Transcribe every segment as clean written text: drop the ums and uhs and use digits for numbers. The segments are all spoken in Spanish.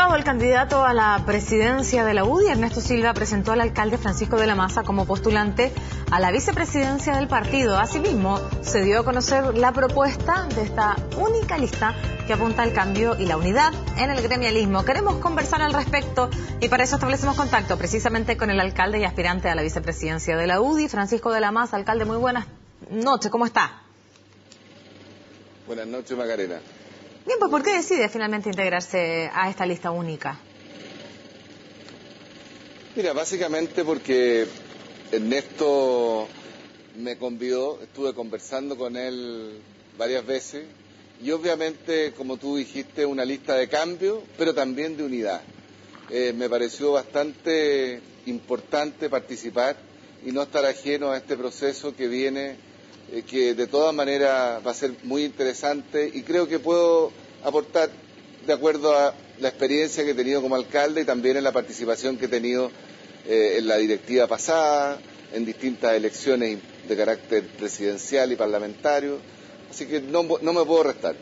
anunciado el candidato a la presidencia de la UDI, Ernesto Silva, presentó al alcalde Francisco de la Maza como postulante a la vicepresidencia del partido. Asimismo, se dio a conocer la propuesta de esta única lista que apunta al cambio y la unidad en el gremialismo. Queremos conversar al respecto y para eso establecemos contacto precisamente con el alcalde y aspirante a la vicepresidencia de la UDI, Francisco de la Maza. Alcalde, muy buenas noches, ¿cómo está? Buenas noches, Macarena. Bien, pues ¿por qué decide finalmente integrarse a esta lista única? Mira, básicamente porque Ernesto me convidó, estuve conversando con él varias veces y obviamente, como tú dijiste, una lista de cambio, pero también de unidad. Me pareció bastante importante participar y no estar ajeno a este proceso que viene, que de todas maneras va a ser muy interesante y creo que puedo aportar de acuerdo a la experiencia que he tenido como alcalde y también en la participación que he tenido en la directiva pasada, en distintas elecciones de carácter presidencial y parlamentario, así que no me puedo restar.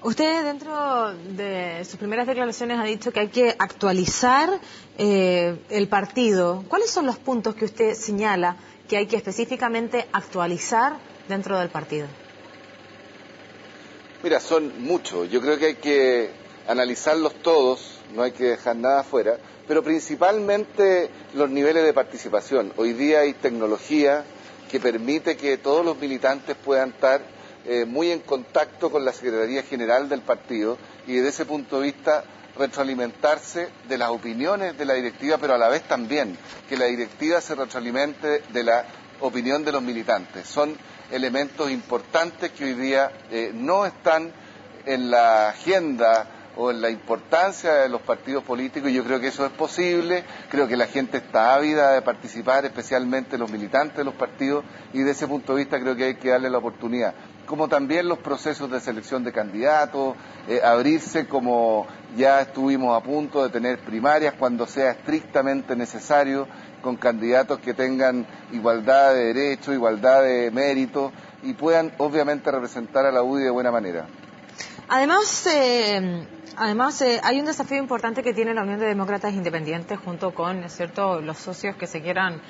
Usted dentro de sus primeras declaraciones ha dicho que hay que actualizar el partido. ¿Cuáles son los puntos que usted señala que hay que específicamente actualizar dentro del partido? Mira, son muchos. Yo creo que hay que analizarlos todos, no hay que dejar nada afuera, pero principalmente los niveles de participación. Hoy día hay tecnología que permite que todos los militantes puedan estar muy en contacto con la Secretaría General del partido y desde ese punto de vista retroalimentarse de las opiniones de la directiva, pero a la vez también que la directiva se retroalimente de la opinión de los militantes. Son elementos importantes que hoy día no están en la agenda o en la importancia de los partidos políticos y yo creo que eso es posible, creo que la gente está ávida de participar, especialmente los militantes de los partidos y de ese punto de vista creo que hay que darle la oportunidad. Como también los procesos de selección de candidatos, abrirse como ya estuvimos a punto de tener primarias cuando sea estrictamente necesario, con candidatos que tengan igualdad de derechos, igualdad de méritos y puedan obviamente representar a la UDI de buena manera. Además, hay un desafío importante que tiene la Unión de Demócratas Independientes junto con, ¿cierto?, los socios que se quieran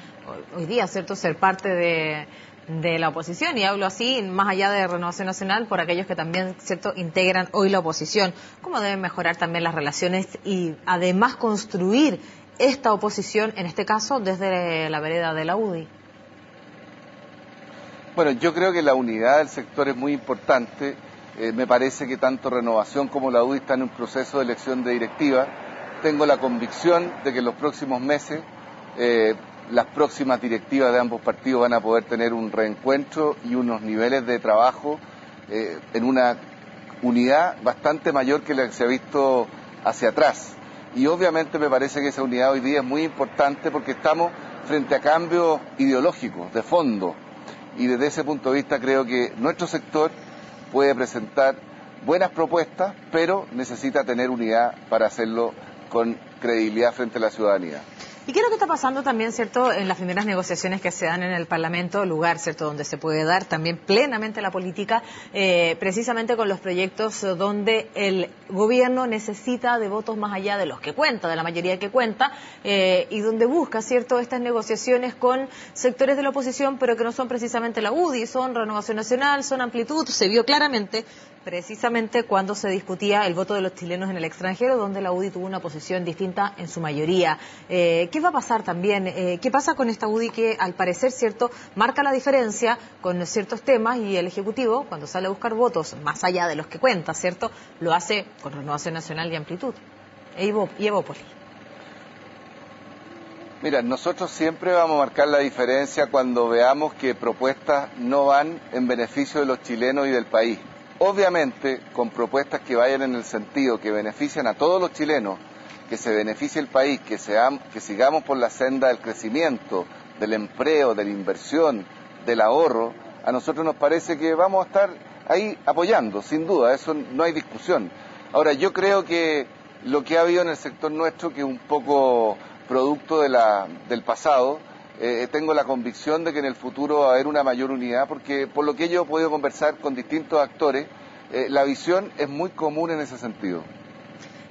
hoy día, ¿cierto?, ser parte de la oposición, y hablo así, más allá de Renovación Nacional, por aquellos que también, ¿cierto?, integran hoy la oposición. ¿Cómo deben mejorar también las relaciones y además construir esta oposición, en este caso, desde la vereda de la UDI? Bueno, yo creo que la unidad del sector es muy importante. Me parece que tanto Renovación como la UDI están en un proceso de elección de directiva. Tengo la convicción de que en los próximos meses las próximas directivas de ambos partidos van a poder tener un reencuentro y unos niveles de trabajo en una unidad bastante mayor que la que se ha visto hacia atrás. Y obviamente me parece que esa unidad hoy día es muy importante porque estamos frente a cambios ideológicos, de fondo. Y desde ese punto de vista creo que nuestro sector puede presentar buenas propuestas, pero necesita tener unidad para hacerlo con credibilidad frente a la ciudadanía. ¿Y qué es lo que está pasando también, cierto, en las primeras negociaciones que se dan en el Parlamento, lugar, cierto, donde se puede dar también plenamente la política, precisamente con los proyectos donde el gobierno necesita de votos más allá de los que cuenta, de la mayoría que cuenta, y donde busca, cierto, estas negociaciones con sectores de la oposición, pero que no son precisamente la UDI, son Renovación Nacional, son Amplitud, se vio claramente precisamente cuando se discutía el voto de los chilenos en el extranjero, donde la UDI tuvo una posición distinta en su mayoría. ¿Qué va a pasar también? ¿Qué pasa con esta UDI que, al parecer, cierto, marca la diferencia con ciertos temas y el Ejecutivo, cuando sale a buscar votos más allá de los que cuenta, cierto, lo hace con Renovación Nacional y Amplitud y Evópolis? Mira, nosotros siempre vamos a marcar la diferencia cuando veamos que propuestas no van en beneficio de los chilenos y del país. Obviamente, con propuestas que vayan en el sentido que benefician a todos los chilenos, que se beneficie el país, que sigamos por la senda del crecimiento, del empleo, de la inversión, del ahorro, a nosotros nos parece que vamos a estar ahí apoyando, sin duda, eso no hay discusión. Ahora, yo creo que lo que ha habido en el sector nuestro, que es un poco producto del pasado, tengo la convicción de que en el futuro va a haber una mayor unidad, porque por lo que yo he podido conversar con distintos actores, la visión es muy común en ese sentido.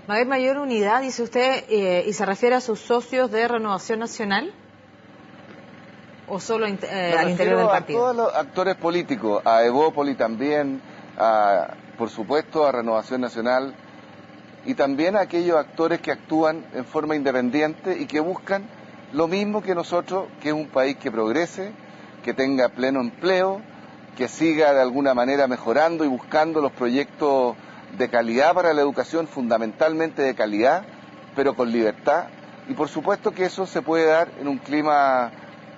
¿Va a haber mayor unidad, dice usted, y se refiere a sus socios de Renovación Nacional? ¿O solo al interior del partido? A todos los actores políticos, a Evópoli también, por supuesto a Renovación Nacional, y también a aquellos actores que actúan en forma independiente y que buscan lo mismo que nosotros, que es un país que progrese, que tenga pleno empleo, que siga de alguna manera mejorando y buscando los proyectos de calidad para la educación, fundamentalmente de calidad, pero con libertad. Y por supuesto que eso se puede dar en un clima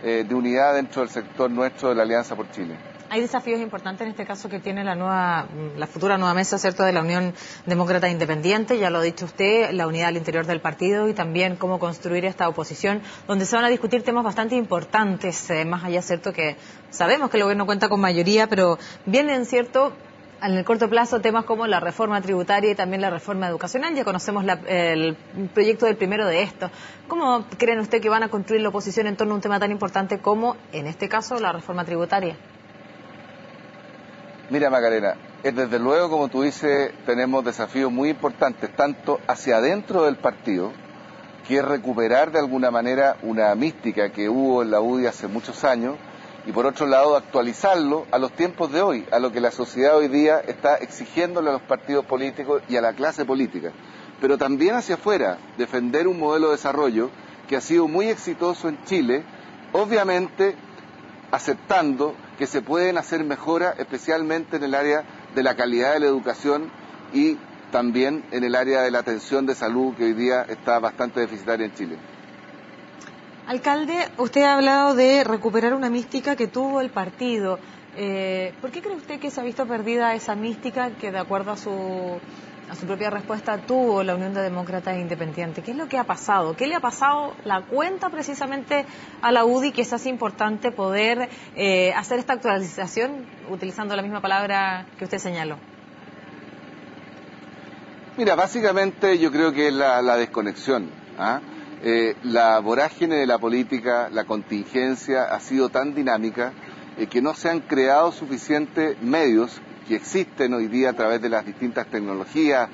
de unidad dentro del sector nuestro de la Alianza por Chile. Hay desafíos importantes en este caso que tiene la futura nueva mesa, ¿cierto?, de la Unión Demócrata Independiente, ya lo ha dicho usted, la unidad al interior del partido y también cómo construir esta oposición, donde se van a discutir temas bastante importantes, más allá, ¿cierto?, que sabemos que el gobierno cuenta con mayoría, pero vienen, ¿cierto?, en el corto plazo temas como la reforma tributaria y también la reforma educacional. Ya conocemos el proyecto del primero de estos. ¿Cómo creen usted que van a construir la oposición en torno a un tema tan importante como, en este caso, la reforma tributaria? Mira, Macarena, desde luego, como tú dices, tenemos desafíos muy importantes, tanto hacia adentro del partido, que es recuperar de alguna manera una mística que hubo en la UDI hace muchos años, y por otro lado actualizarlo a los tiempos de hoy, a lo que la sociedad hoy día está exigiéndole a los partidos políticos y a la clase política. Pero también hacia afuera, defender un modelo de desarrollo que ha sido muy exitoso en Chile, obviamente aceptando que se pueden hacer mejoras, especialmente en el área de la calidad de la educación y también en el área de la atención de salud, que hoy día está bastante deficitaria en Chile. Alcalde, usted ha hablado de recuperar una mística que tuvo el partido. ¿Por qué cree usted que se ha visto perdida esa mística que, de acuerdo a su propia respuesta, tuvo la Unión de Demócratas Independientes? ¿Qué es lo que ha pasado? ¿Qué le ha pasado la cuenta precisamente a la UDI que es así importante poder hacer esta actualización, utilizando la misma palabra que usted señaló? Mira, básicamente yo creo que es la desconexión, la vorágine de la política, la contingencia ha sido tan dinámica que no se han creado suficientes medios que existen hoy día a través de las distintas tecnologías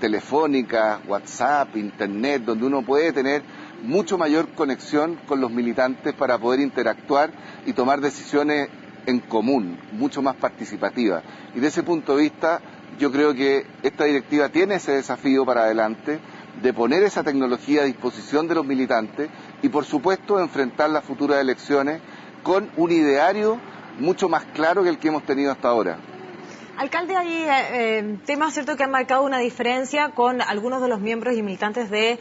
telefónicas, WhatsApp, Internet, donde uno puede tener mucho mayor conexión con los militantes para poder interactuar y tomar decisiones en común, mucho más participativas. Y desde ese punto de vista, yo creo que esta directiva tiene ese desafío para adelante de poner esa tecnología a disposición de los militantes y, por supuesto, enfrentar las futuras elecciones con un ideario mucho más claro que el que hemos tenido hasta ahora. Alcalde, hay temas, ¿cierto?, que han marcado una diferencia con algunos de los miembros y militantes de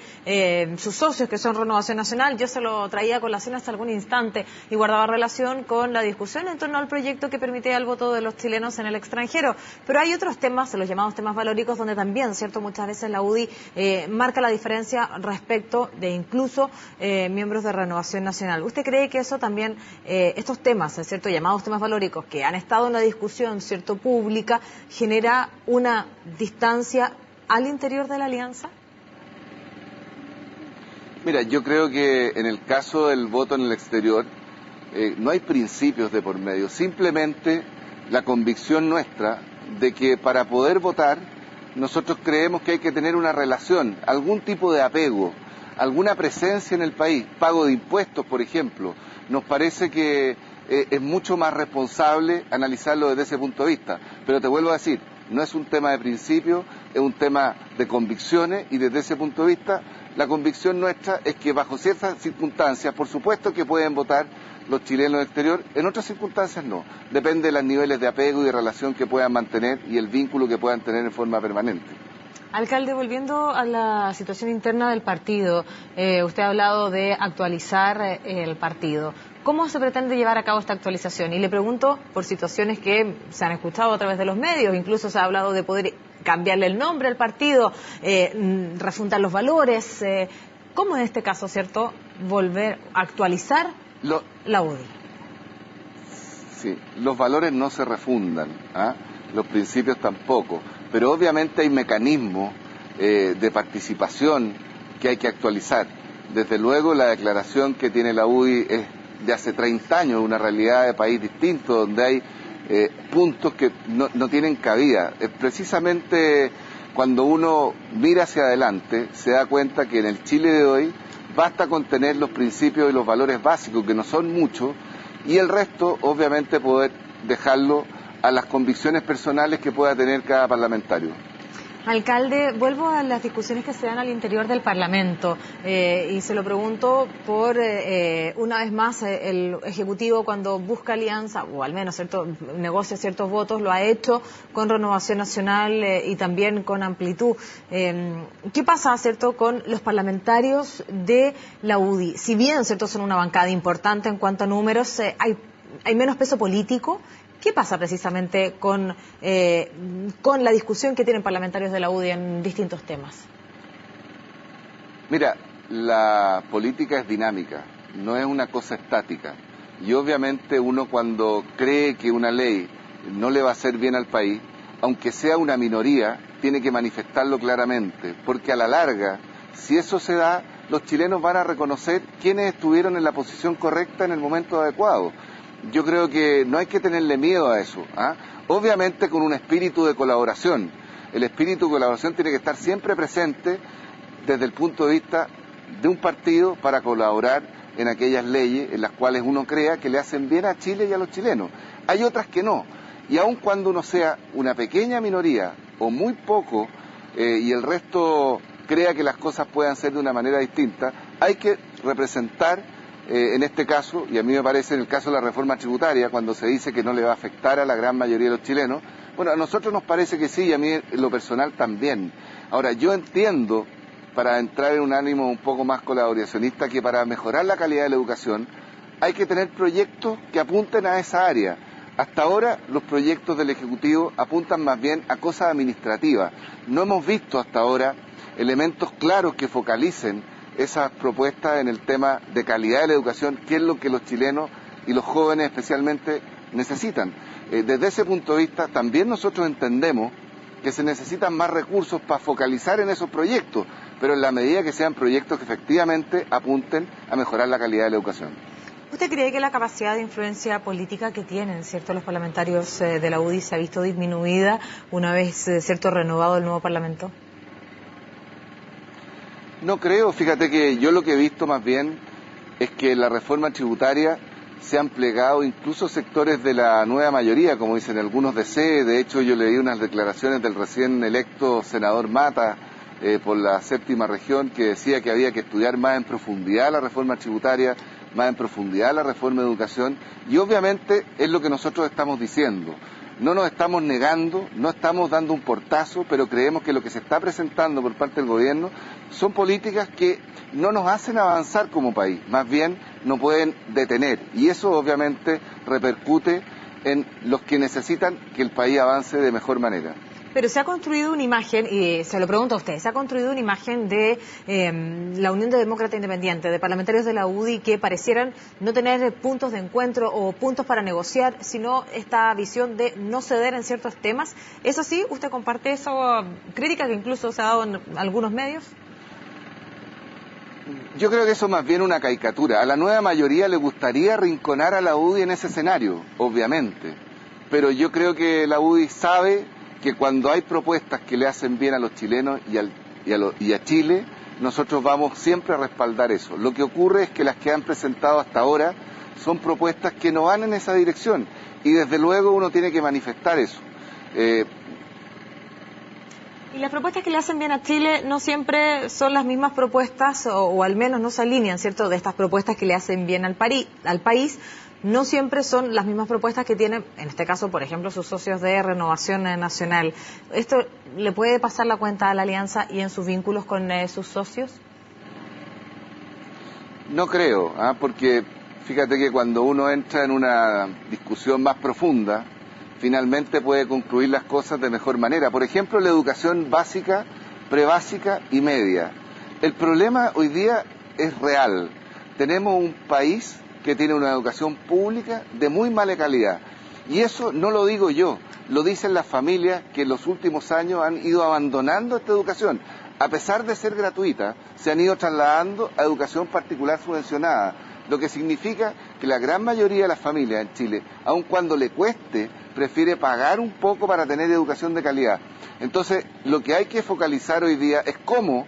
sus socios, que son Renovación Nacional. Yo se lo traía a colación hasta algún instante y guardaba relación con la discusión en torno al proyecto que permitía el voto de los chilenos en el extranjero. Pero hay otros temas, los llamados temas valóricos, donde también, ¿cierto?, muchas veces la UDI marca la diferencia respecto de incluso miembros de Renovación Nacional. ¿Usted cree que eso también, estos temas, ¿cierto?, llamados temas valóricos, que han estado en la discusión, ¿cierto?, pública, genera una distancia al interior de la alianza? Mira, yo creo que en el caso del voto en el exterior no hay principios de por medio, simplemente la convicción nuestra de que para poder votar nosotros creemos que hay que tener una relación, algún tipo de apego, alguna presencia en el país, pago de impuestos, por ejemplo. Nos parece que es mucho más responsable analizarlo desde ese punto de vista. Pero te vuelvo a decir, no es un tema de principio, es un tema de convicciones y desde ese punto de vista la convicción nuestra es que bajo ciertas circunstancias, por supuesto que pueden votar los chilenos del exterior, en otras circunstancias no. Depende de los niveles de apego y de relación que puedan mantener y el vínculo que puedan tener en forma permanente. Alcalde, volviendo a la situación interna del partido, usted ha hablado de actualizar el partido. ¿Cómo se pretende llevar a cabo esta actualización? Y le pregunto por situaciones que se han escuchado a través de los medios, incluso se ha hablado de poder cambiarle el nombre al partido, refundar los valores. ¿Cómo en este caso, cierto, volver a actualizar la UDI? Sí, los valores no se refundan, los principios tampoco, pero obviamente hay mecanismos de participación que hay que actualizar. Desde luego la declaración que tiene la UDI es de hace 30 años, una realidad de país distinto, donde hay puntos que no tienen cabida. Precisamente cuando uno mira hacia adelante, se da cuenta que en el Chile de hoy basta con tener los principios y los valores básicos, que no son muchos, y el resto, obviamente, poder dejarlo a las convicciones personales que pueda tener cada parlamentario. Alcalde, vuelvo a las discusiones que se dan al interior del Parlamento y se lo pregunto por, una vez más, el Ejecutivo cuando busca alianza, o al menos negocia ciertos votos, lo ha hecho con Renovación Nacional y también con Amplitud. ¿Qué pasa, con los parlamentarios de la UDI? Si bien, son una bancada importante en cuanto a números, hay menos peso político. ¿Qué pasa precisamente con la discusión que tienen parlamentarios de la UDI en distintos temas? Mira, la política es dinámica, no es una cosa estática. Y obviamente uno cuando cree que una ley no le va a hacer bien al país, aunque sea una minoría, tiene que manifestarlo claramente, porque a la larga, si eso se da, los chilenos van a reconocer quiénes estuvieron en la posición correcta en el momento adecuado. Yo creo que no hay que tenerle miedo a eso, ¿ah? Obviamente con un espíritu de colaboración. El espíritu de colaboración tiene que estar siempre presente desde el punto de vista de un partido para colaborar en aquellas leyes en las cuales uno crea que le hacen bien a Chile y a los chilenos. Hay otras que no, y aun cuando uno sea una pequeña minoría o muy poco y el resto crea que las cosas puedan ser de una manera distinta, hay que representar en este caso, y a mí me parece en el caso de la reforma tributaria, cuando se dice que no le va a afectar a la gran mayoría de los chilenos, bueno, a nosotros nos parece que sí, y a mí en lo personal también. Ahora, yo entiendo, para entrar en un ánimo un poco más colaboracionista, que para mejorar la calidad de la educación hay que tener proyectos que apunten a esa área. Hasta ahora los proyectos del Ejecutivo apuntan más bien a cosas administrativas. No hemos visto hasta ahora elementos claros que focalicen esas propuestas en el tema de calidad de la educación, que es lo que los chilenos y los jóvenes especialmente necesitan. Desde ese punto de vista, también nosotros entendemos que se necesitan más recursos para focalizar en esos proyectos, pero en la medida que sean proyectos que efectivamente apunten a mejorar la calidad de la educación. ¿Usted cree que la capacidad de influencia política que tienen, los parlamentarios de la UDI se ha visto disminuida una vez, renovado el nuevo Parlamento? No creo, fíjate que yo lo que he visto más bien es que la reforma tributaria se han plegado incluso sectores de la nueva mayoría, como dicen algunos de C. De hecho, yo leí unas declaraciones del recién electo senador Mata por la séptima región, que decía que había que estudiar más en profundidad la reforma tributaria, más en profundidad la reforma de educación, y obviamente es lo que nosotros estamos diciendo. No nos estamos negando, no estamos dando un portazo, pero creemos que lo que se está presentando por parte del gobierno son políticas que no nos hacen avanzar como país, más bien nos pueden detener. Y eso obviamente repercute en los que necesitan que el país avance de mejor manera. Pero se ha construido una imagen, y se lo pregunto a usted, se ha construido una imagen de la Unión de Demócratas Independientes, de parlamentarios de la UDI que parecieran no tener puntos de encuentro o puntos para negociar, sino esta visión de no ceder en ciertos temas. ¿Es así? ¿Usted comparte esa crítica que incluso se ha dado en algunos medios? Yo creo que eso es más bien una caricatura. A la nueva mayoría le gustaría arrinconar a la UDI en ese escenario, obviamente. Pero yo creo que la UDI sabe que cuando hay propuestas que le hacen bien a los chilenos y a Chile, nosotros vamos siempre a respaldar eso. Lo que ocurre es que las que han presentado hasta ahora son propuestas que no van en esa dirección, y desde luego uno tiene que manifestar eso. Y las propuestas que le hacen bien a Chile no siempre son las mismas propuestas, o al menos no se alinean, de estas propuestas que le hacen bien al país. No siempre son las mismas propuestas que tienen, en este caso, por ejemplo, sus socios de Renovación Nacional. ¿Esto le puede pasar la cuenta a la alianza y en sus vínculos con sus socios? No creo, porque fíjate que cuando uno entra en una discusión más profunda, finalmente puede concluir las cosas de mejor manera. Por ejemplo, la educación básica, prebásica y media. El problema hoy día es real. Tenemos un país que tiene una educación pública de muy mala calidad. Y eso no lo digo yo, lo dicen las familias que en los últimos años han ido abandonando esta educación. A pesar de ser gratuita, se han ido trasladando a educación particular subvencionada. lo que significa que la gran mayoría de las familias en Chile, aun cuando le cueste, prefiere pagar un poco para tener educación de calidad. Entonces, lo que hay que focalizar hoy día es cómo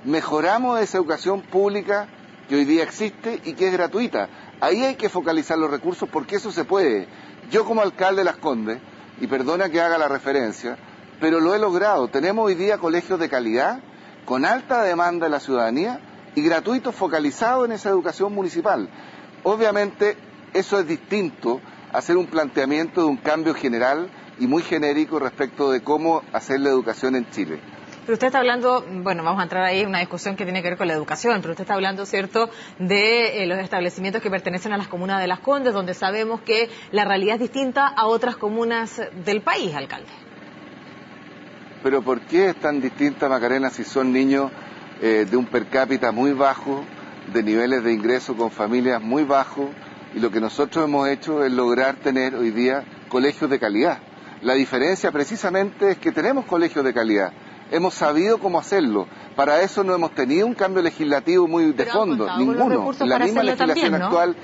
mejoramos esa educación pública que hoy día existe y que es gratuita. Ahí hay que focalizar los recursos porque eso se puede. Yo como alcalde de Las Condes, y perdona que haga la referencia, pero lo he logrado. Tenemos hoy día colegios de calidad, con alta demanda de la ciudadanía y gratuitos focalizados en esa educación municipal. Obviamente eso es distinto a hacer un planteamiento de un cambio general y muy genérico respecto de cómo hacer la educación en Chile. Pero usted está hablando, bueno, vamos a entrar ahí en una discusión que tiene que ver con la educación, pero usted está hablando, ¿cierto?, de los establecimientos que pertenecen a las comunas de Las Condes, donde sabemos que la realidad es distinta a otras comunas del país, alcalde. Pero ¿por qué es tan distinta, Macarena, si son niños de un per cápita muy bajo, de niveles de ingreso con familias muy bajos, y lo que nosotros hemos hecho es lograr tener hoy día colegios de calidad? La diferencia precisamente es que tenemos colegios de calidad. Hemos sabido cómo hacerlo. Para eso no hemos tenido un cambio legislativo muy de fondo, ninguno. La misma legislación también, ¿no? Actual.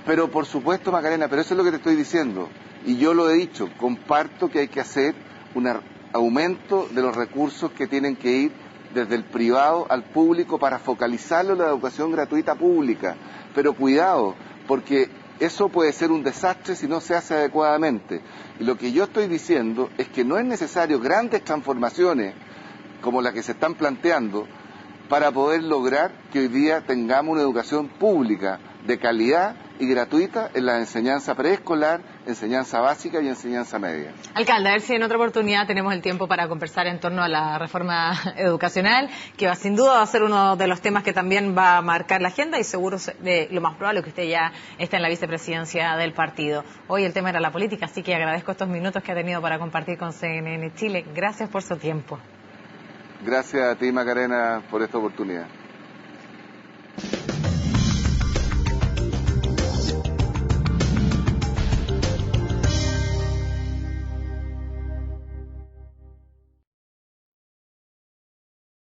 Pero por supuesto, Macarena, pero eso es lo que te estoy diciendo. Y yo lo he dicho, comparto que hay que hacer un aumento de los recursos que tienen que ir desde el privado al público para focalizarlo en la educación gratuita pública. Pero cuidado, porque eso puede ser un desastre si no se hace adecuadamente. Y lo que yo estoy diciendo es que no es necesario grandes transformaciones como las que se están planteando para poder lograr que hoy día tengamos una educación pública de calidad y gratuita en la enseñanza preescolar, enseñanza básica y enseñanza media. Alcalde, a ver si en otra oportunidad tenemos el tiempo para conversar en torno a la reforma educacional, que sin duda va a ser uno de los temas que también va a marcar la agenda y seguro lo más probable es que usted ya esté en la vicepresidencia del partido. Hoy el tema era la política, así que agradezco estos minutos que ha tenido para compartir con CNN Chile. Gracias por su tiempo. Gracias a ti, Macarena, por esta oportunidad.